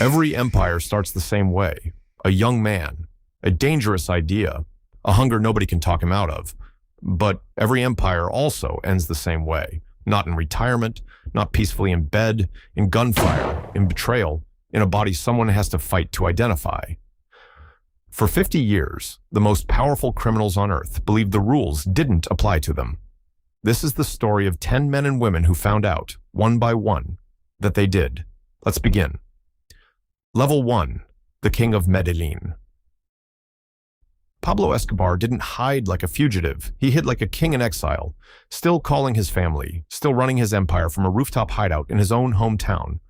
Every empire starts the same way. A young man, a dangerous idea, a hunger nobody can talk him out of. But every empire also ends the same way. Not in retirement, not peacefully in bed, in gunfire, in betrayal, in a body someone has to fight to identify. For 50 years, the most powerful criminals on earth believed the rules didn't apply to them. This is the story of 10 men and women who found out, one by one, that they did. Let's begin. Level 1, the King of Medellin. Pablo Escobar didn't hide like a fugitive. He hid like a king in exile, still calling his family, still running his empire from a rooftop hideout in his own hometown.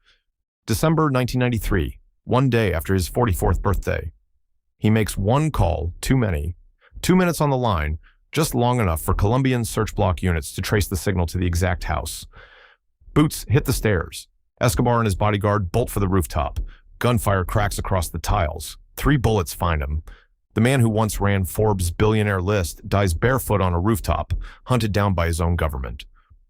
December 1993, one day after his 44th birthday. He makes one call, too many, 2 minutes on the line, just long enough for Colombian search block units to trace the signal to the exact house. Boots hit the stairs. Escobar and his bodyguard bolt for the rooftop. Gunfire cracks across the tiles. 3 bullets find him. The man who once ran Forbes' billionaire list dies barefoot on a rooftop, hunted down by his own government.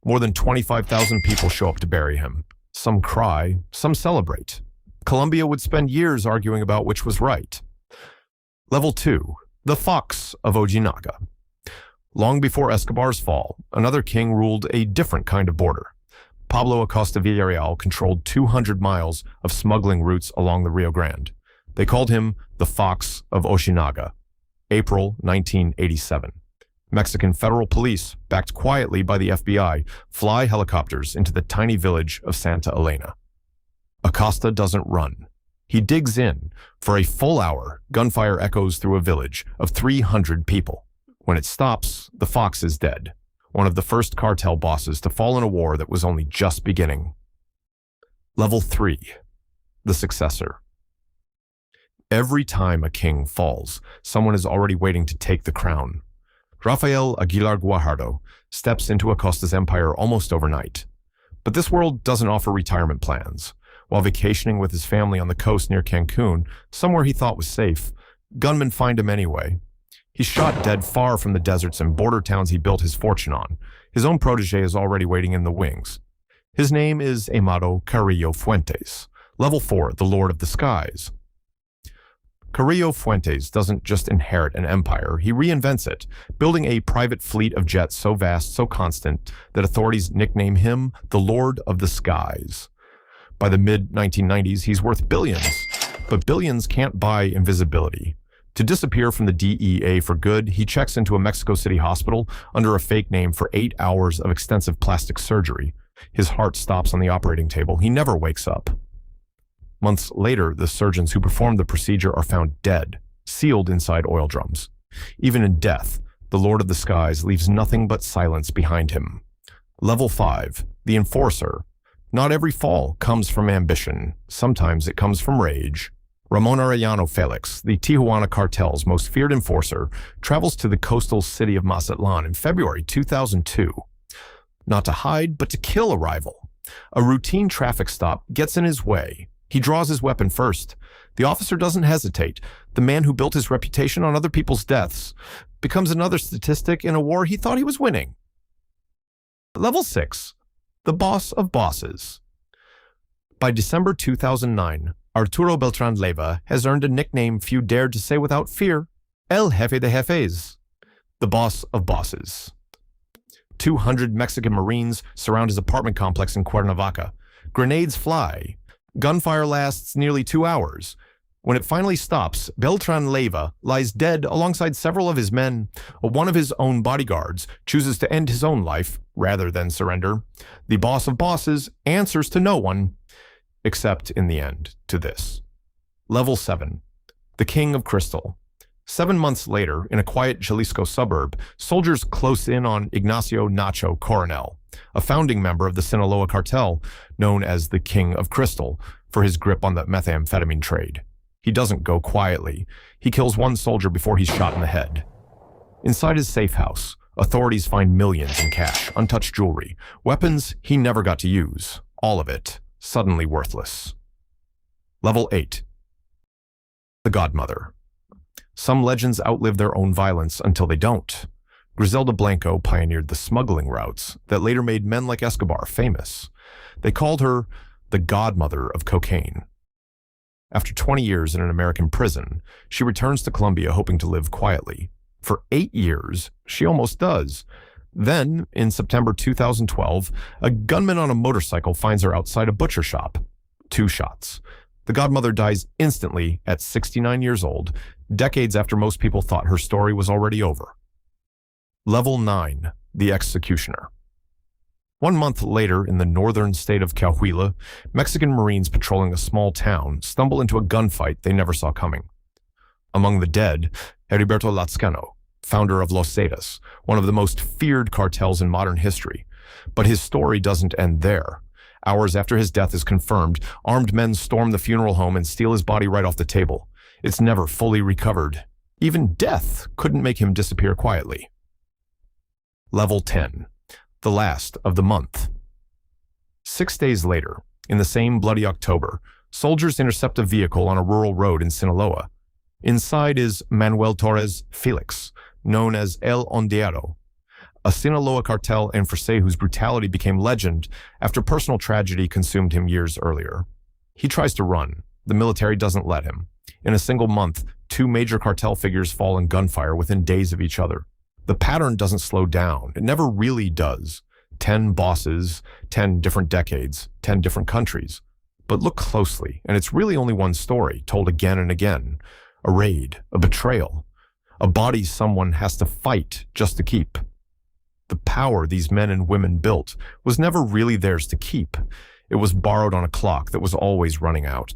More than 25,000 people show up to bury him. Some cry, some celebrate. Colombia would spend years arguing about which was right. Level 2, the Fox of Ojinaga. Long before Escobar's fall, another king ruled a different kind of border. Pablo Acosta Villarreal controlled 200 miles of smuggling routes along the Rio Grande. They called him the Fox of Ojinaga. April 1987. Mexican federal police, backed quietly by the FBI, fly helicopters into the tiny village of Santa Elena. Acosta doesn't run. He digs in. For a full hour, gunfire echoes through a village of 300 people. When it stops, the Fox is dead, one of the first cartel bosses to fall in a war that was only just beginning. Level 3, the successor. Every time a king falls, someone is already waiting to take the crown. Rafael Aguilar Guajardo steps into Acosta's empire almost overnight. But this world doesn't offer retirement plans. While vacationing with his family on the coast near Cancun, somewhere he thought was safe, gunmen find him anyway. He's shot dead far from the deserts and border towns he built his fortune on. His own protege is already waiting in the wings. His name is Amado Carrillo Fuentes, Level 4, the Lord of the Skies. Carrillo Fuentes doesn't just inherit an empire, he reinvents it, building a private fleet of jets so vast, so constant, that authorities nickname him the Lord of the Skies. By the mid-1990s, he's worth billions, but billions can't buy invisibility. To disappear from the DEA for good, he checks into a Mexico City hospital under a fake name for 8 hours of extensive plastic surgery. His heart stops on the operating table. He never wakes up. Months later, the surgeons who performed the procedure are found dead, sealed inside oil drums. Even in death, the Lord of the Skies leaves nothing but silence behind him. Level 5, the Enforcer. Not every fall comes from ambition. Sometimes it comes from rage. Ramon Arellano Felix, the Tijuana cartel's most feared enforcer, travels to the coastal city of Mazatlan in February 2002. Not to hide, but to kill a rival. A routine traffic stop gets in his way. He draws his weapon first. The officer doesn't hesitate. The man who built his reputation on other people's deaths becomes another statistic in a war he thought he was winning. Level 6, the Boss of Bosses. By December 2009, Arturo Beltran Leyva has earned a nickname few dared to say without fear: El Jefe de Jefes, the Boss of Bosses. 200 Mexican Marines surround his apartment complex in Cuernavaca. Grenades fly. Gunfire lasts nearly 2 hours. When it finally stops, Beltran Leyva lies dead alongside several of his men. One of his own bodyguards chooses to end his own life rather than surrender. The Boss of Bosses answers to no one, except in the end to this. Level 7, the King of Crystal. 7 months later, in a quiet Jalisco suburb, soldiers close in on Ignacio Nacho Coronel, a founding member of the Sinaloa cartel, known as the King of Crystal, for his grip on the methamphetamine trade. He doesn't go quietly. He kills one soldier before he's shot in the head. Inside his safe house, authorities find millions in cash, untouched jewelry, weapons he never got to use, all of it suddenly worthless. Level 8, the Godmother. Some legends outlive their own violence until they don't. Griselda Blanco pioneered the smuggling routes that later made men like Escobar famous. They called her the Godmother of cocaine. After 20 years in an American prison, she returns to Colombia hoping to live quietly. For 8 years, she almost does. Then, in September 2012, a gunman on a motorcycle finds her outside a butcher shop. 2 shots. The godmother dies instantly at 69 years old, decades after most people thought her story was already over. Level 9, the executioner. 1 month later, in the northern state of Coahuila, Mexican Marines patrolling a small town stumble into a gunfight they never saw coming. Among the dead, Heriberto Lazcano, founder of Los Zetas, one of the most feared cartels in modern history. But his story doesn't end there. Hours after his death is confirmed, armed men storm the funeral home and steal his body right off the table. It's never fully recovered. Even death couldn't make him disappear quietly. Level 10. The last of the month. 6 days later, in the same bloody October, soldiers intercept a vehicle on a rural road in Sinaloa. Inside is Manuel Torres Felix, known as El Ondeado, a Sinaloa cartel enforce whose brutality became legend after personal tragedy consumed him years earlier. He tries to run. The military doesn't let him. In a single month, 2 major cartel figures fall in gunfire within days of each other. The pattern doesn't slow down. It never really does. 10 bosses, 10 different decades, 10 different countries. But look closely, and it's really only one story, told again and again. A raid, a betrayal, a body someone has to fight just to keep. The power these men and women built was never really theirs to keep. It was borrowed on a clock that was always running out.